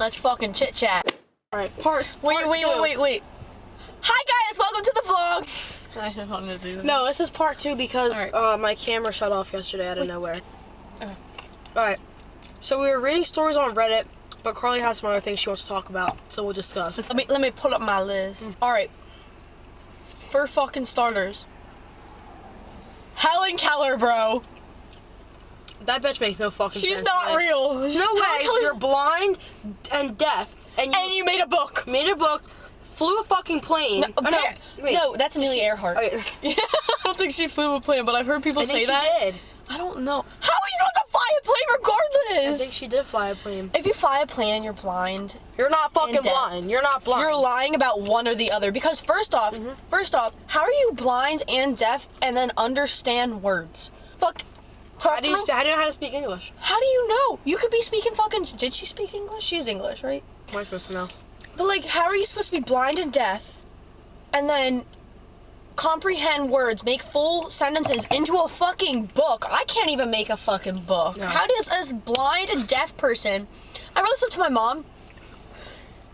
Let's fucking chit chat. Alright, Wait. Hi guys, welcome to the vlog. I don't want to do that. No, this is part 2 because my camera shut off yesterday out of nowhere. Alright, so we were reading stories on Reddit, but Karleigh has some other things she wants to talk about, so we'll discuss. Let me pull up my list. Alright. For fucking starters. Helen Keller, bro. That bitch makes no fucking sense. She's not real. No way. You're blind and deaf, and you made a book. Flew a fucking plane. No, that's Amelia Earhart. Okay. I don't think she flew a plane, but I've heard people say that. She did. I don't know. How are you supposed to fly a plane regardless? I think she did fly a plane. If you fly a plane and you're blind, you're not fucking blind. You're not blind. You're lying about one or the other. Because first off, how are you blind and deaf and then understand words? Fuck. How do you know how to speak English? How do you know? You could be speaking fucking... Did she speak English? She's English, right? Am I supposed to know? But like, how are you supposed to be blind and deaf and then comprehend words, make full sentences into a fucking book? I can't even make a fucking book. No. How does this blind and deaf person... I wrote this up to my mom,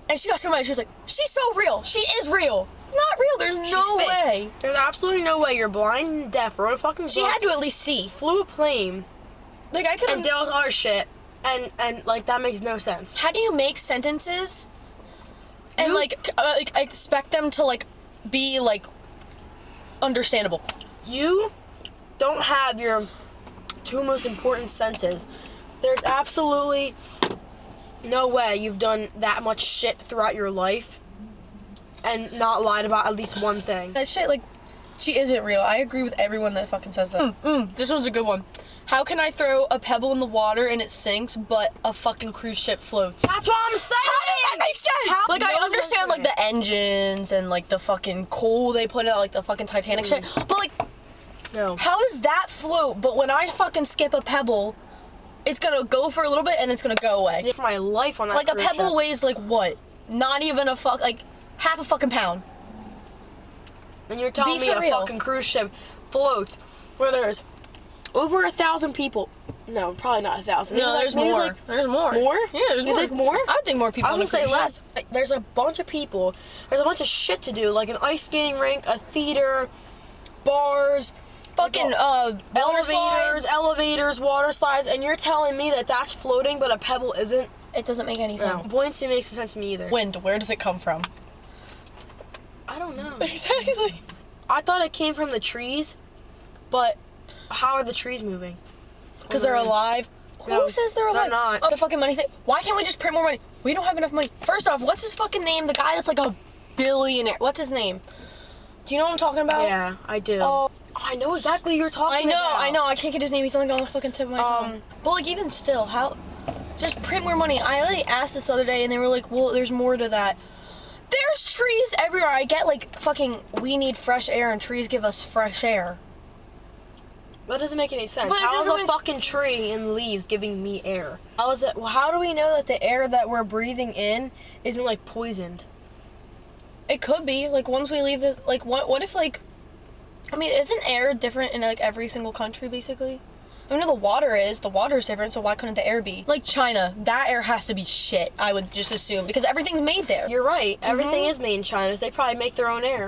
and she got so mad. She was like, she's so real. She is real. Not real. There's no way. There's absolutely no way. You're blind and deaf. Wrote a fucking book. She had to at least see. Flew a plane. Like, I could... And did all this other shit. And like, that makes no sense. How do you make sentences and like expect them to like be like understandable? You don't have your 2 most important senses. There's absolutely no way you've done that much shit throughout your life and not lied about at least one thing. That shit, like, she isn't real. I agree with everyone that fucking says that. This one's a good one. How can I throw a pebble in the water and it sinks, but a fucking cruise ship floats? That's what I'm saying! How does that make sense? Like, I understand, like, the engines and, like, the fucking coal they put out, like, the fucking Titanic shit. But, like, no. How does that float? But when I fucking skip a pebble, it's gonna go for a little bit and it's gonna go away. For my life on that like, a pebble ship. weighs, like, what? Not even a like, half a fucking pound. And you're telling me a fucking cruise ship floats where there's over 1,000 people. No, probably not 1,000. No, there's more. Like, there's more. More? Yeah, there's more. You think more? I think more people. I would say less. There's a bunch of people. There's a bunch of shit to do, like an ice skating rink, a theater, bars, fucking elevators, water slides, and you're telling me that that's floating, but a pebble isn't? It doesn't make any sense. No. Buoyancy makes no sense to me either. Wind, where does it come from? I don't know. Exactly. I thought it came from the trees, but how are the trees moving? Because they're alive. No, who says they're alive? They're not. Oh, the fucking money thing. Why can't we just print more money? We don't have enough money. First off, what's his fucking name? The guy that's like a billionaire. What's his name? Do you know what I'm talking about? Yeah, I do. Oh, I know exactly who you're talking about. I know. I can't get his name. He's only on the fucking tip of my tongue. But like, even still, how? Just print more money. I like asked this the other day, and they were like, "Well, there's more to that." There's trees everywhere. I get like fucking. We need fresh air, and trees give us fresh air. That doesn't make any sense. But how is a fucking tree and leaves giving me air? How is it? Well, how do we know that the air that we're breathing in isn't like poisoned? It could be. Like, once we leave this, like, what if, like, I mean, isn't air different in, like, every single country, basically? I mean, the water's different, so why couldn't the air be? Like, China, that air has to be shit, I would just assume, because everything's made there. You're right. Everything is made in China. They probably make their own air.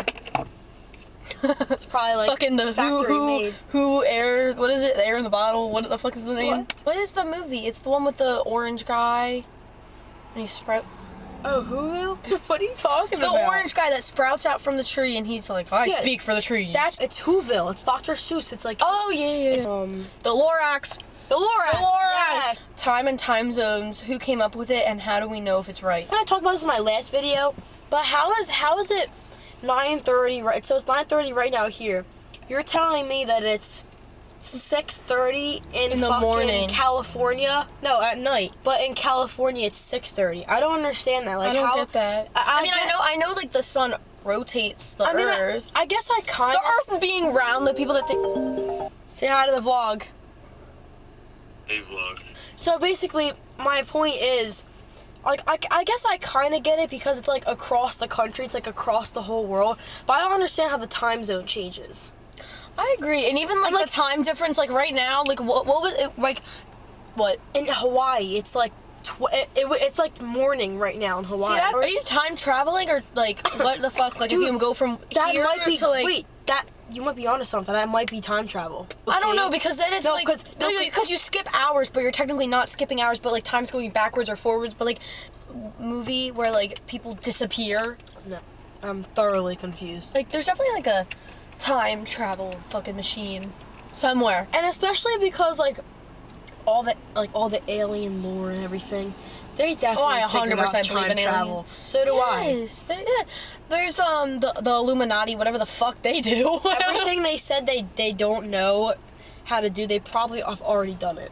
It's probably, like, fucking the factory made. Who air, what is it? The air in the bottle? What the fuck is the name? What is the movie? It's the one with the orange guy, and he sprout. Oh, who? What are you talking about? The orange guy that sprouts out from the tree, and he's like, I speak for the trees. It's Whoville. It's Dr. Seuss. It's like... Oh, yeah. The Lorax. The Lorax. Yes. Time and time zones. Who came up with it, and how do we know if it's right? I talked about this in my last video, but how is it 9:30 right? So it's 9:30 right now here. You're telling me that it's 6:30 in the morning, California? No, at night. But in California, it's 6:30. I don't understand that. Like, I don't get that. I know, like the sun rotates the Earth. I guess I kind of. The Earth being round. The people that think. Say hi to the vlog. Hey, vlog. So basically, my point is, like, I guess I kind of get it because it's like across the country. It's like across the whole world. But I don't understand how the time zone changes. I agree, and even like the time difference, like right now, like what was it, like, what? In Hawaii, it's like It's like morning right now in Hawaii. See that? Are you time traveling or like what the fuck? Like Dude, if you go from that here might be, to like. wait, that you might be onto something. That might be time travel. I don't Okay? know because then it's No, like 'cause- no, 'cause- because you skip hours, but you're technically not skipping hours, but like time's going backwards or forwards. But like movie where like people disappear. No, I'm thoroughly confused. Like there's definitely like a time travel fucking machine somewhere. And especially because like all the alien lore and everything, they definitely I figured out 100% believe time in alien. travel. So do I. Yes, yeah. There's the Illuminati, whatever the fuck they do. Everything they said they don't know how to do, they probably have already done it.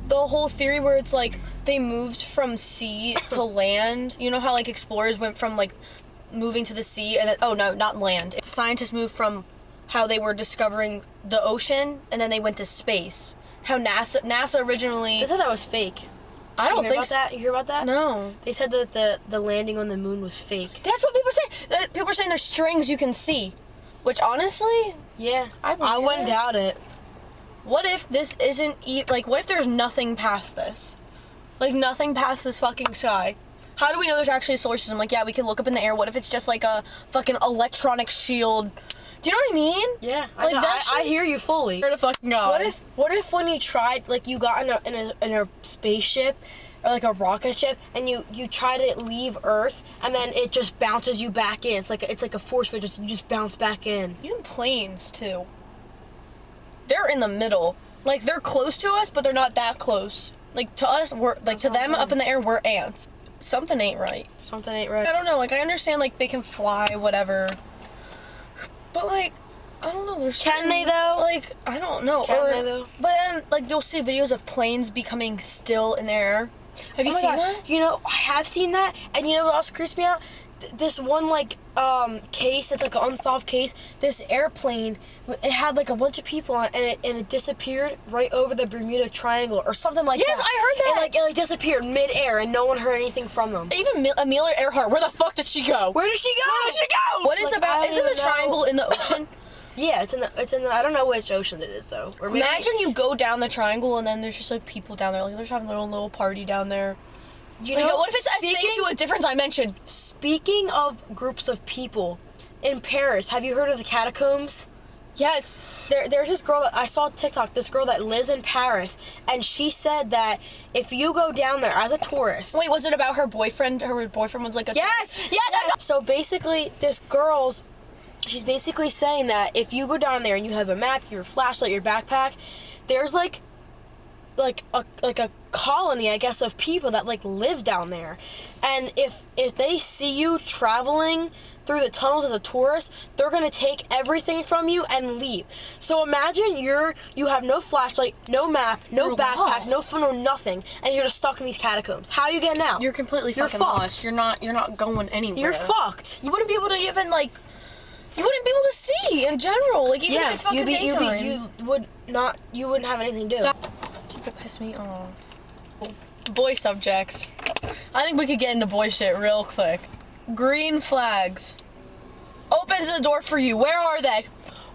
The whole theory where it's like they moved from sea to land. You know how like explorers went from like moving to the sea and then oh no, not land. Scientists moved from how they were discovering the ocean and then they went to space. How NASA originally They said that was fake. I don't You hear think about so. that? You hear about that? No. They said that the landing on the moon was fake. That's what people say. People are saying there's strings you can see. Which honestly, Yeah, I believe wouldn't it. doubt it. what if this isn't like what if there's nothing past this? Like nothing past this fucking sky. How do we know there's actually a solar system? Like yeah, we can look up in the air. What if it's just like a fucking electronic shield? Do you know what I mean? Yeah, Like, that I shit- hear you fully. Swear to fucking God. What if when you tried, like you got in a spaceship or like a rocket ship and you try to leave Earth and then it just bounces you back in. It's like a force field, you just bounce back in. Even planes too. They're in the middle. Like they're close to us, but they're not that close. Like to us, we're like to them up in the air, we're ants. Something ain't right. Something ain't right. I don't know. Like I understand, like they can fly, whatever. But like, I don't know. There's Can they, though? Like I don't know. Can they, though? But then like you'll see videos of planes becoming still in the air. Have you Oh my seen God. that? You know, I have seen that, and you know what else creeps me out? This one like case, it's like an unsolved case. This airplane, it had like a bunch of people on, it, and it disappeared right over the Bermuda Triangle or something like Yes, that. I heard that. It like disappeared mid-air, and no one heard anything from them. Even Amelia Earhart. Where the fuck did she go? Where did she go? Where did she go? What is Like, about? I don't Isn't the even know. triangle in the ocean? Yeah, it's in the. I don't know which ocean it is though. Or maybe, Imagine you go down the triangle and then there's just like people down there. Like they're just having a little party down there. you Like, know, what if it's a thing to a different dimension? Speaking of groups of people, in Paris, have you heard of the catacombs? Yes. There's this girl that I saw on TikTok, this girl that lives in Paris, and she said that if you go down there as a tourist. Wait, was it about her boyfriend? Her boyfriend was like a. Yes! Yes! So basically, she's basically saying that if you go down there and you have a map, your flashlight, your backpack, there's like a colony, I guess, of people that like live down there. And if they see you traveling through the tunnels as a tourist, they're gonna take everything from you and leave. So imagine you have no flashlight, no map, no You're backpack, lost. no phone, no nothing, and you're just stuck in these catacombs. How you getting out? You're completely You're fucking fucked. lost. You're not going anywhere. You're fucked. You wouldn't be able to even like. You wouldn't be able to see in general. Like even if it's fucking daytime. You wouldn't have anything to do. Stop. People piss me off. Boy subjects. I think we could get into boy shit real quick. Green flags. Opens the door for you. Where are they?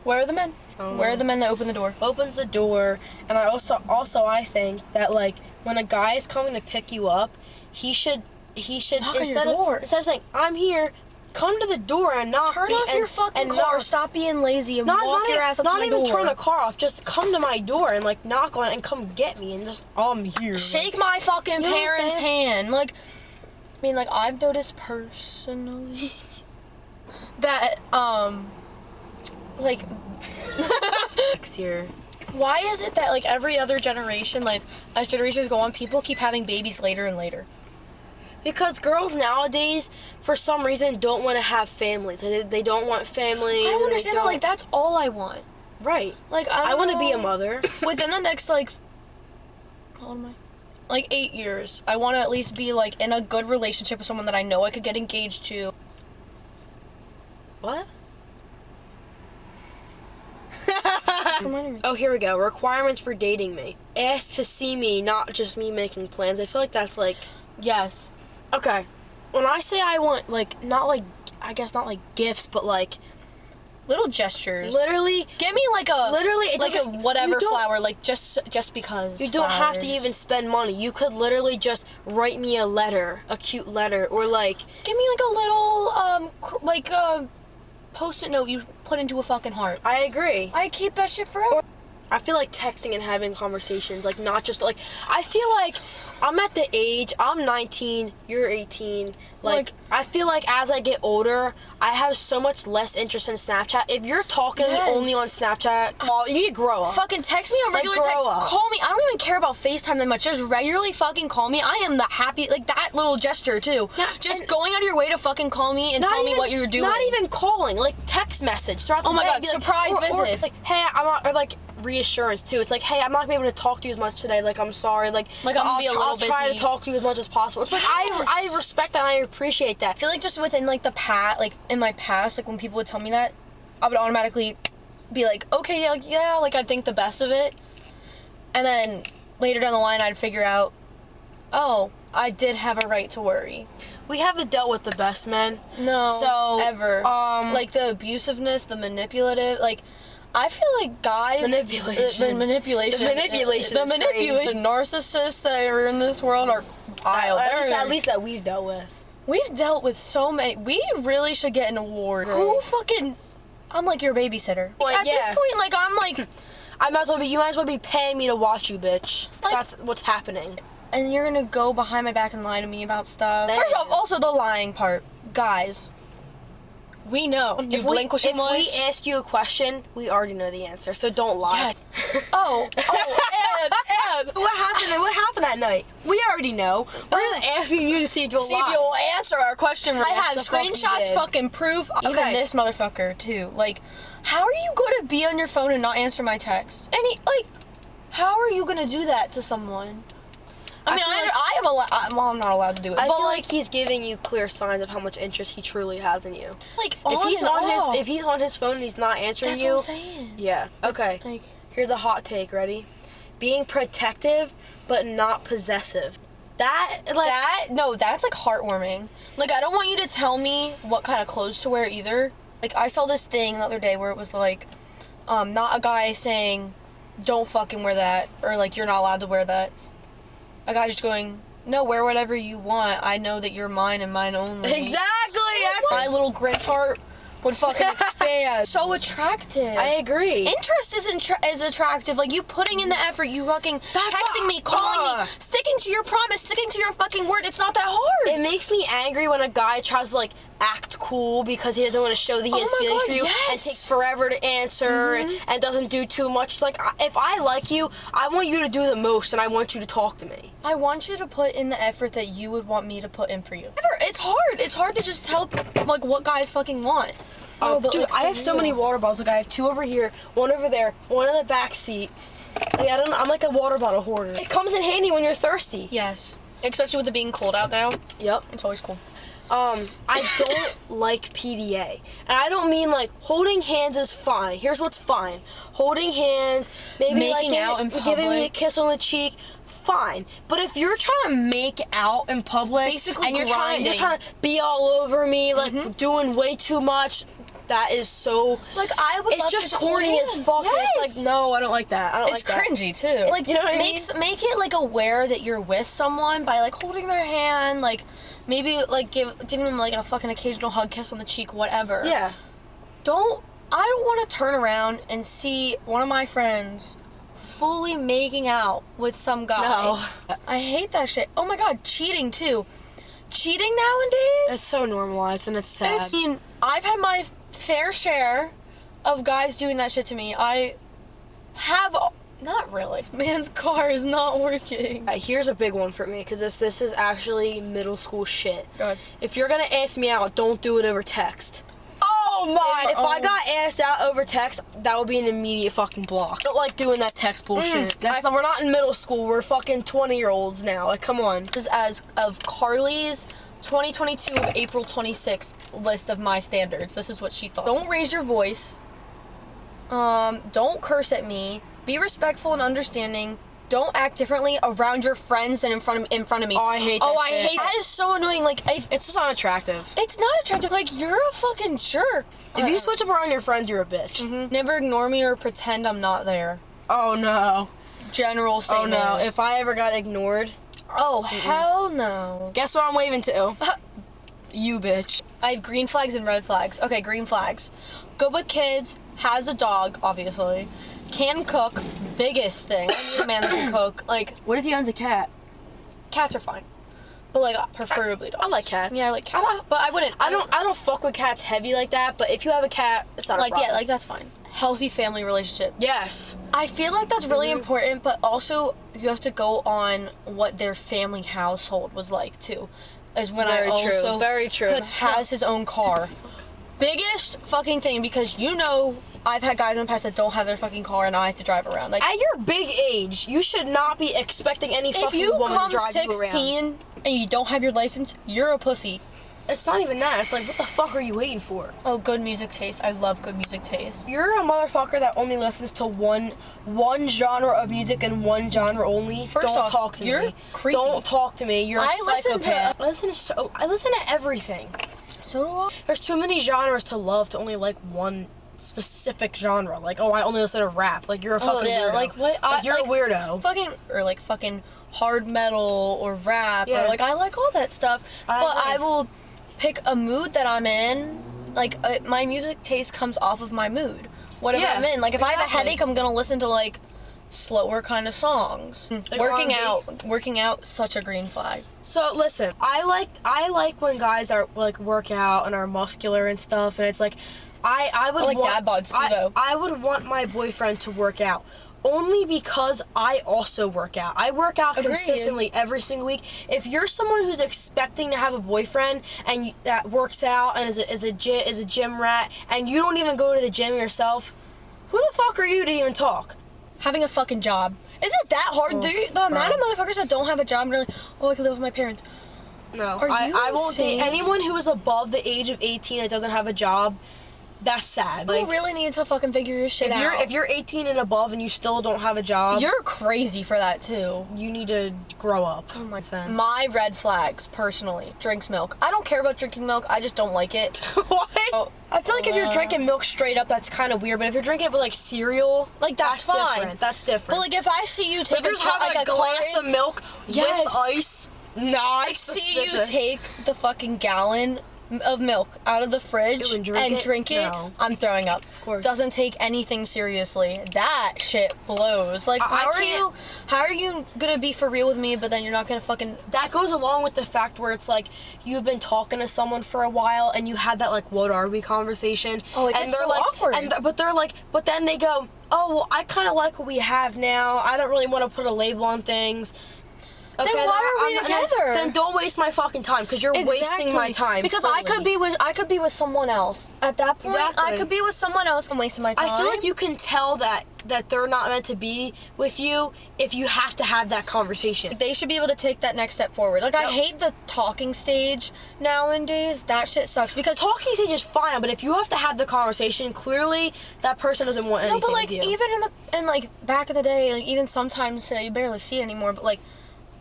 Where are the men? Where are the men that open the door? Opens the door, and I I think that like when a guy is coming to pick you up, he should Knock on your door. instead of saying I'm here, come to the door and knock. Turn off your fucking car. knock. Stop being lazy and walk your ass up to Not my even door. turn the car off. Just come to my door and like knock on it and come get me and just I'm here. Shake my fucking You know what I'm parents' saying? hand. Like, I mean, like I've noticed personally that like Here. why is it that like every other generation, like as generations go on, people keep having babies later and later? Because girls nowadays, for some reason, don't want to have families. They don't want families. I and don't they understand that. Like that's all I want. Right. Like I want to be a know. mother. Within the next like, how old am I? Like 8 years, I want to at least be like in a good relationship with someone that I know I could get engaged to. What? Reminding me. Oh, here we go. Requirements for dating me. Ask to see me, not just me making plans. I feel like that's like... Yes. Okay. When I say I want, like, not like, I guess not like gifts, but like, Little gestures. Literally, Give me like a it like a doesn't- whatever you don't- flower, like just because. You don't have to flowers. even spend money. You could literally just write me a letter, a cute letter, or like Give me like a little post-it note you put into a fucking heart. I agree. I keep that shit forever. I feel like texting and having conversations, like not just like I feel like I'm at the age, I'm 19, you're 18. Like I feel like as I get older, I have so much less interest in Snapchat. If you're talking to me Yes. only on Snapchat, you need to grow up. Fucking text me on Like, regular grow text. up. Call me. I don't even care about FaceTime that much. Just regularly fucking call me. I am the happy, like that little gesture too. Yeah, just and- going out of your way to fucking call me and tell me what you're doing. Not even calling, like text message throughout the Oh my day. God, Be like, surprise or visit. like, hey, I'm not, or like reassurance too. It's like, hey, I'm not gonna be able to talk to you as much today. Like, I'm sorry. Like I'm gonna be a little I'll try to busy. talk to you as much as possible. It's like I respect that and I appreciate that. I feel like just within like like in my past, like when people would tell me that, I would automatically be like, okay, yeah, like I'd think the best of it, and then later down the line, I'd figure out, oh, I did have a right to worry. We haven't dealt with the best men. No, So, ever. Like the abusiveness, the manipulative, like. I feel like guys Manipulation. the manipulation, The manipulation the is manipulation, narcissists that are in this world are vile. At least that we've dealt with. We've dealt with so many. We really should get an award. Who fucking? I'm like your babysitter. Like, At this point, like I'm like, You might as well be paying me to watch you, bitch. Like- That's what's happening. and you're gonna go behind my back and lie to me about stuff. First off, also the lying part, guys. We know. You blink If we ask you a question, we already know the answer, so don't lie. Yes. Oh, and What happened? What happened that night? We already know. We're just asking you to see if you'll see if lie. you'll answer our question. I Yes, have the fuck you screenshots, did. fucking proof. Even Okay. this motherfucker too. Like, how are you gonna be on your phone and not answer my text? How are you gonna do that to someone? I mean, I'm not allowed to do it. I but feel like he's giving you clear signs of how much interest he truly has in you. like If he's on his phone and he's not answering that's you, what I'm saying. yeah. Okay. Like, Here's a hot take. Ready? Being protective but not possessive. That's like heartwarming. Like, I don't want you to tell me what kind of clothes to wear either. Like, I saw this thing the other day where it was like, not a guy saying, don't fucking wear that, or like, you're not allowed to wear that. A guy just going, no, wear whatever you want. I know that you're mine and mine only. exactly. My little Grinch heart would fucking expand. So attractive. I agree. Interest is attractive. Like, you putting in the effort, you fucking That's texting what- me, calling me, sticking to your promise, sticking to your fucking word. It's not that hard. It makes me angry when a guy tries to like act cool because he doesn't want to show that he has my feelings God, for you and yes. takes forever to answer and doesn't do too much. It's like, if I like you, I want you to do the most and I want you to talk to me. I want you to put in the effort that you would want me to put in for you. It's hard. It's hard to just tell like what guys fucking want. Oh, but dude, like, I for have so real. many water bottles. Like I have 2 over here, 1 over there, 1 in the back seat. Like I'm like a water bottle hoarder. It comes in handy when you're thirsty. Yes. Especially with it being cold out now. Yep. It's always cool. I don't like PDA. And I don't mean like holding hands is fine. Here's what's fine. Holding hands, maybe Making like out in giving me a public. kiss on the cheek, fine. But if you're trying to make out in public, Basically and you're trying grinding. to be all over me, like doing way too much, that is so Like, I would it's love just to corny hold as hands. fuck. Yes. It's like, no, I don't like that. I don't It's like that. cringy too. Like, you know what I mean? Make it like aware that you're with someone by like holding their hand, like maybe like giving them like a fucking occasional hug, kiss on the cheek, whatever. Yeah. I don't want to turn around and see one of my friends fully making out with some guy. No. I hate that shit. Oh my God, cheating too. Cheating nowadays? It's so normalized and it's sad. I've had my fair share of guys doing that shit to me. I have not really. Man's car is not working. Here's a big one for me, because this is actually middle school shit. Go ahead. If you're gonna ask me out, don't do it over text. Oh my! If I got asked out over text, that would be an immediate fucking block. I don't like doing that text bullshit. We're not in middle school. We're fucking 20-year-olds now. Like, come on. This is as of Karleigh's 2022 of April 26th list of my standards. This is what she thought. Don't raise your voice. Don't curse at me. Be respectful and understanding. don't act differently around your friends than in front of me. Oh, I hate that Oh, I shit. hate that. Is so annoying. Like, It's just unattractive. it's not attractive. Like, you're a fucking jerk. If you switch up around your friends, you're a bitch. Never ignore me or pretend I'm not there. Oh no. General Oh statement. no. If I ever got ignored, Oh, hell no. guess what I'm waving to? You bitch. I have green flags and red flags. Okay, green flags. Good with kids, has a dog, obviously. Can cook, biggest thing. I need a man that can cook. Like, What if he owns a cat? cats are fine. But, like, preferably dogs. I like cats. Yeah, I like cats. But I wouldn't. I don't fuck with cats heavy like that, but if you have a cat, it's not Like, a problem. yeah, like, that's fine. Healthy family relationship. Yes. I feel like that's really important, but also you have to go on what their family household was like, too. Is when Very I true. also Very true. has his own car. Biggest fucking thing, because you know I've had guys in the past that don't have their fucking car and I have to drive around. Like, At your big age, you should not be expecting any if fucking you woman come to drive you around. 16 and you don't have your license, you're a pussy. It's not even that. It's like, what the fuck are you waiting for? Oh, good music taste. I love good music taste. You're a motherfucker that only listens to one genre of music and one genre only. First Don't off, talk to you're me. creepy. Don't talk to me. You're a I listen to- psychopath. I listen to everything. So do I. There's too many genres to love to only like one specific genre. Like, oh, I only listen to rap. Like, you're a fucking weirdo. Like what? Like, you're a weirdo. Fucking hard metal or rap Yeah. or like I like all that stuff. I But agree. I will pick a mood that I'm in. Like my music taste comes off of my mood. Whatever Yeah, I'm in. Like if I have a exactly. headache, I'm gonna listen to like slower kind of songs. Like Working out, such a green flag. So listen, I like when guys are like work out and are muscular and stuff, and it's like I would I like want, dad bods too, though. I would want my boyfriend to work out. Only because I also work out. I work out Agreed. consistently every single week. If you're someone who's expecting to have a boyfriend and that works out and is a gym rat, and you don't even go to the gym yourself, who the fuck are you to even talk? Having a fucking job. Is it that hard, dude? The amount of motherfuckers that don't have a job and are like, oh, I can live with my parents. No, Are you I won't date insane? anyone who is above the age of 18 that doesn't have a job. That's sad. You really need to fucking figure your shit out. if you're 18 and above and you still don't have a job, You're crazy for that too. you need to grow up. Oh my sense. My red flags, personally, drinks milk. I don't care about drinking milk. I just don't like it. What? Oh, I feel like if you're drinking milk straight up, that's kind of weird. But if you're drinking it with like cereal, Like, that's fine. different. That's different. But like, if I see you take if you're having a glass of milk Yes. with ice, nah, it's see you suspicious. take the fucking gallon of milk out of the fridge Ew, and drink it? No. I'm throwing up. Of course. Doesn't take anything seriously. That shit blows. Like, I can't- how are you gonna be for real with me, but then you're not gonna fucking That goes along with the fact where it's like you've been talking to someone for a while and you had that like what are we conversation. Oh, it and gets they're so like, awkward. but then they go, oh well, I kind of like what we have now. I don't really want to put a label on things. Okay, Then why are we together? Then don't waste my fucking time because you're wasting my time. Because I could be with someone else. At that point, I Exactly. could be with someone else and wasting my time. I feel like you can tell that they're not meant to be with you if you have to have that conversation. They should be able to take that next step forward. Like, I Yep. hate the talking stage nowadays. That shit sucks because Talking stage is fine, but if you have to have the conversation, clearly that person doesn't want anything no, but like with you. even in like back in the day, like even sometimes you barely see it anymore. But like,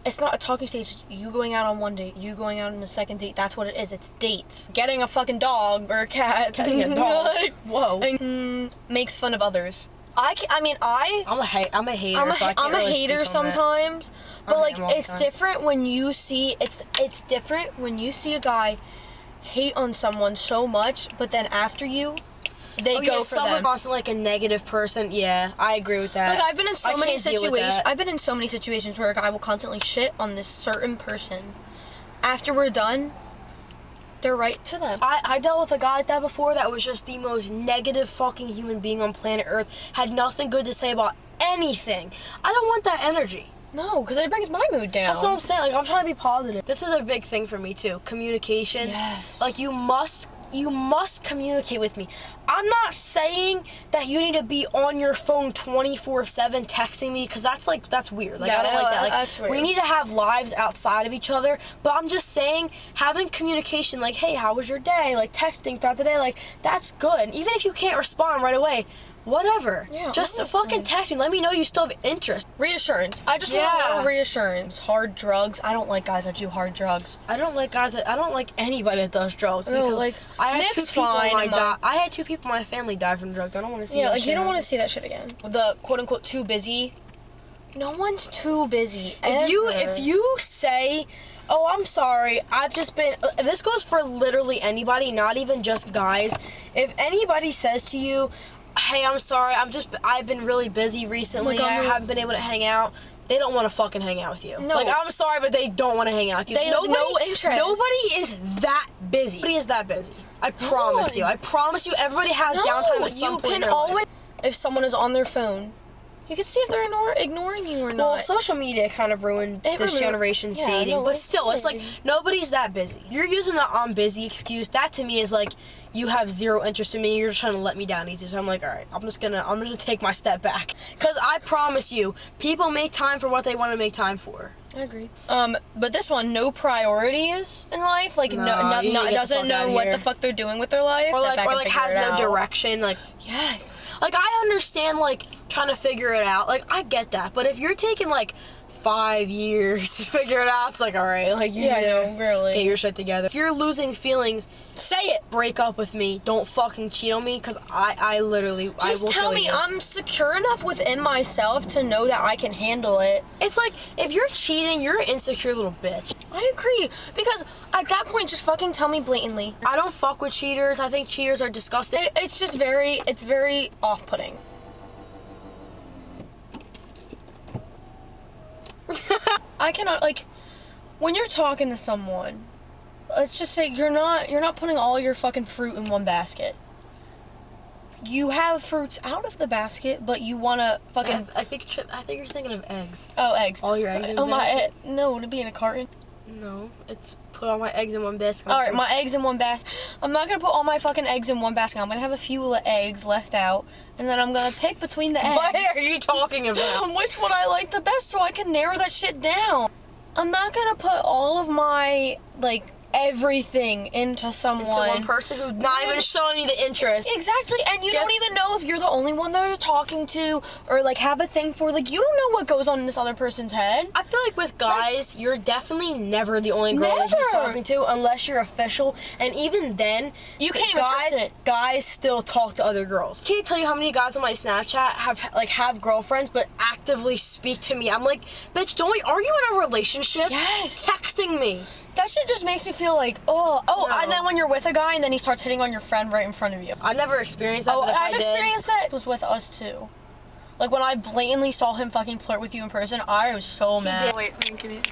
it's not a talking stage. It's you going out on one date, you going out on a second date. That's what it is. It's dates. Getting a fucking dog or a cat. Getting a dog. Like, Whoa. and, makes fun of others. I'm I'm a hater, so I can't I'm a really hater speak on that. sometimes, but I like hate 'em all the it's time. different when you see it's different when you see a guy hate on someone so much, but then after you, they Oh, go yeah, for someone them. wants like a negative person. Yeah, I agree with that. Like I've been in so I many can't deal with situations. that. I've been in so many situations where a guy will constantly shit on this certain person. After we're done, they're right to them. I dealt with a guy like that before that was just the most negative fucking human being on planet Earth. Had nothing good to say about anything. I don't want that energy. No, because it brings my mood down. That's what I'm saying. Like, I'm trying to be positive. This is a big thing for me too. Communication. Yes. Like you must communicate with me. I'm not saying that you need to be on your phone 24/7 texting me because that's weird. Like Yeah, I don't like that. Like that's weird. we need to have lives outside of each other. But I'm just saying having communication like, hey, how was your day? Like texting throughout the day, like that's good. And even if you can't respond right away, whatever. Yeah, just honestly. fucking text me. Let me know you still have interest. Reassurance. I just want a little reassurance. Hard drugs. I don't like guys that do hard drugs. I don't like anybody that does drugs. No, because like, I had Nick's 2 people fine. I had 2 people in my family die from drugs. I don't want to see Yeah, that like, shit you don't want to happen. see that shit again. The quote-unquote too busy. No one's too busy, ever. If you say, oh, I'm sorry, I've just been... This goes for literally anybody, not even just guys. If anybody says to you, hey, I'm sorry, I've been really busy recently, I haven't been able to hang out, they don't want to fucking hang out with you. No. Like, I'm sorry, but they don't want to hang out with you. They have no interest. Nobody is that busy. Nobody is that busy. I promise you. I promise you, everybody has downtime at some point in their life. If someone is on their phone, you can see if they're ignoring you or not. Well, social media kind of ruined this generation's dating, no, but still, it's like nobody's that busy. You're using the I'm busy excuse. That to me is like you have zero interest in me. You're just trying to let me down easy. So I'm like, all right, I'm just gonna take my step back. Cause I promise you, people make time for what they want to make time for. I agree. But this one, no priorities in life. Like doesn't know what the fuck they're doing with their life. Or like has no direction. Like yes. Like, I understand, like, trying to figure it out. Like, I get that. But if you're taking, like, 5 years to figure it out, it's like, all right. Like, you really. Get your shit together. If you're losing feelings, say it. Break up with me. Don't fucking cheat on me, because I literally, I will Just tell me I'm secure enough within myself to know that I can handle it. It's like, if you're cheating, you're an insecure little bitch. I agree. Because at that point, just fucking tell me blatantly. I don't fuck with cheaters. I think cheaters are disgusting. It's just it's very off-putting. I cannot, like, when you're talking to someone, let's just say you're not putting all your fucking fruit in one basket. You have fruits out of the basket, but you want to fucking... I think you're thinking of eggs. Oh, eggs. All your eggs in a basket? No, to be in a carton. No, it's put all my eggs in one basket. Alright, my eggs in one basket. I'm not going to put all my fucking eggs in one basket. I'm going to have a few eggs left out, and then I'm going to pick between the eggs. What are you talking about? Which one I like the best so I can narrow that shit down. I'm not going to put all of my, like, everything into someone. To one person who's not even showing you the interest. Exactly, and you don't even know if you're the only one they're talking to or like have a thing for. Like, you don't know what goes on in this other person's head. I feel like with guys, you're definitely never the only girl that he's talking to unless you're official, and even then, you can't even trust it. Guys still talk to other girls. Can't tell you how many guys on my Snapchat have girlfriends but actively speak to me. I'm like, bitch, are you in a relationship? Yes. Texting me. That shit just makes me feel like, no. And then when you're with a guy and then he starts hitting on your friend right in front of you. I never experienced that, but if I've experienced that. It was with us too. Like, when I blatantly saw him fucking flirt with you in person, I was so mad. Wait, give me...